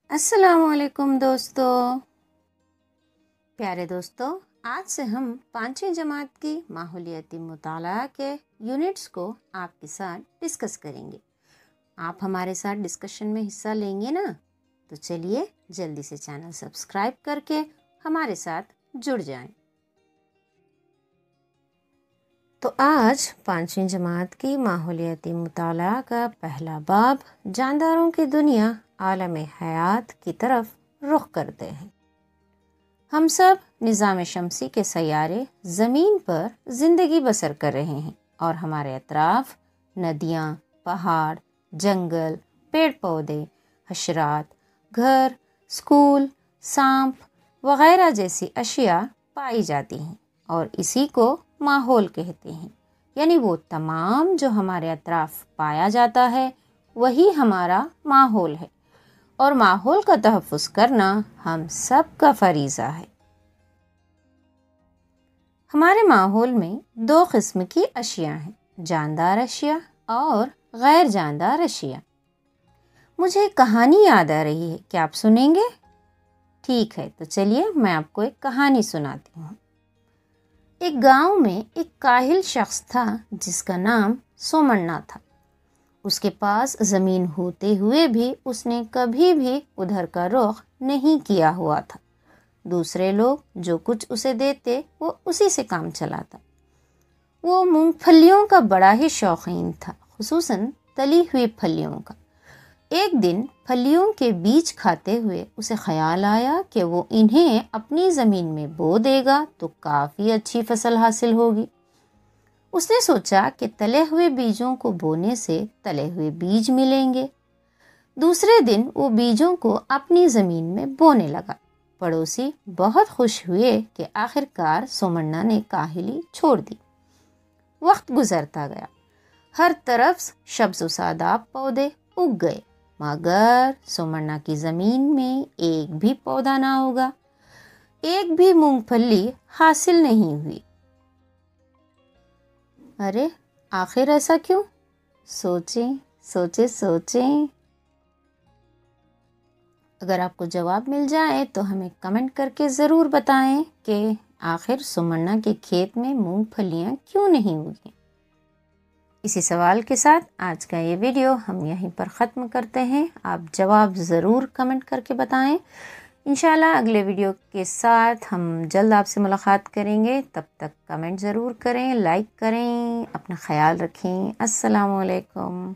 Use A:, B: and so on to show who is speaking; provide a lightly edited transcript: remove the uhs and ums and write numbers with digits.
A: السلام علیکم دوستو، پیارے دوستو، آج سے ہم 5ویں جماعت کی ماحولیاتی مطالعہ کے یونٹس کو آپ کے ساتھ ڈسکس کریں گے۔ آپ ہمارے ساتھ ڈسکشن میں حصہ لیں گے نا؟ تو چلیے جلدی سے چینل سبسکرائب کر کے ہمارے ساتھ جڑ جائیں۔ تو آج 5ویں جماعت کی ماحولیاتی مطالعہ کا پہلا باب جانداروں کی دنیا عالم حیات کی طرف رخ کرتے ہیں۔ ہم سب نظام شمسی کے سیارے زمین پر زندگی بسر کر رہے ہیں اور ہمارے اطراف ندیاں، پہاڑ، جنگل، پیڑ پودے، حشرات، گھر، اسکول، سانپ وغیرہ جیسی اشیاء پائی جاتی ہیں اور اسی کو ماحول کہتے ہیں۔ یعنی وہ تمام جو ہمارے اطراف پایا جاتا ہے وہی ہمارا ماحول ہے، اور ماحول کا تحفظ کرنا ہم سب کا فریضہ ہے۔ ہمارے ماحول میں 2 قسم کی اشیاء ہیں، جاندار اشیاء اور غیر جاندار اشیاء۔ مجھے ایک کہانی یاد آ رہی ہے، کیا آپ سنیں گے؟ ٹھیک ہے، تو چلیے میں آپ کو ایک کہانی سناتی ہوں۔ ایک گاؤں میں ایک کاہل شخص تھا جس کا نام سومنا تھا۔ اس کے پاس زمین ہوتے ہوئے بھی اس نے کبھی بھی ادھر کا رخ نہیں کیا ہوا تھا۔ دوسرے لوگ جو کچھ اسے دیتے وہ اسی سے کام چلاتا۔ وہ مونگ پھلیوں کا بڑا ہی شوقین تھا، خصوصاً تلی ہوئی پھلیوں کا۔ ایک دن پھلیوں کے بیج کھاتے ہوئے اسے خیال آیا کہ وہ انہیں اپنی زمین میں بو دے گا تو کافی اچھی فصل حاصل ہوگی۔ اس نے سوچا کہ تلے ہوئے بیجوں کو بونے سے تلے ہوئے بیج ملیں گے۔ دوسرے دن وہ بیجوں کو اپنی زمین میں بونے لگا۔ پڑوسی بہت خوش ہوئے کہ آخر کار سومنا نے کاہلی چھوڑ دی۔ وقت گزرتا گیا، ہر طرف سبز و شاداب پودے اگ گئے، مگر سومنا کی زمین میں ایک بھی پودا نہ ہوگا، ایک بھی مونگ پھلی حاصل نہیں ہوئی۔ ارے آخر ایسا کیوں؟ سوچیں۔ اگر آپ کو جواب مل جائے تو ہمیں کمنٹ کر کے ضرور بتائیں کہ آخر سومنا کے کھیت میں مونگ پھلیاں کیوں نہیں ہوگی۔ اسی سوال کے ساتھ آج کا یہ ویڈیو ہم یہیں پر ختم کرتے ہیں۔ آپ جواب ضرور کمنٹ کر کے بتائیں۔ انشاءاللہ اگلے ویڈیو کے ساتھ ہم جلد آپ سے ملاقات کریں گے۔ تب تک کمنٹ ضرور کریں، لائک کریں، اپنا خیال رکھیں۔ السلام علیکم۔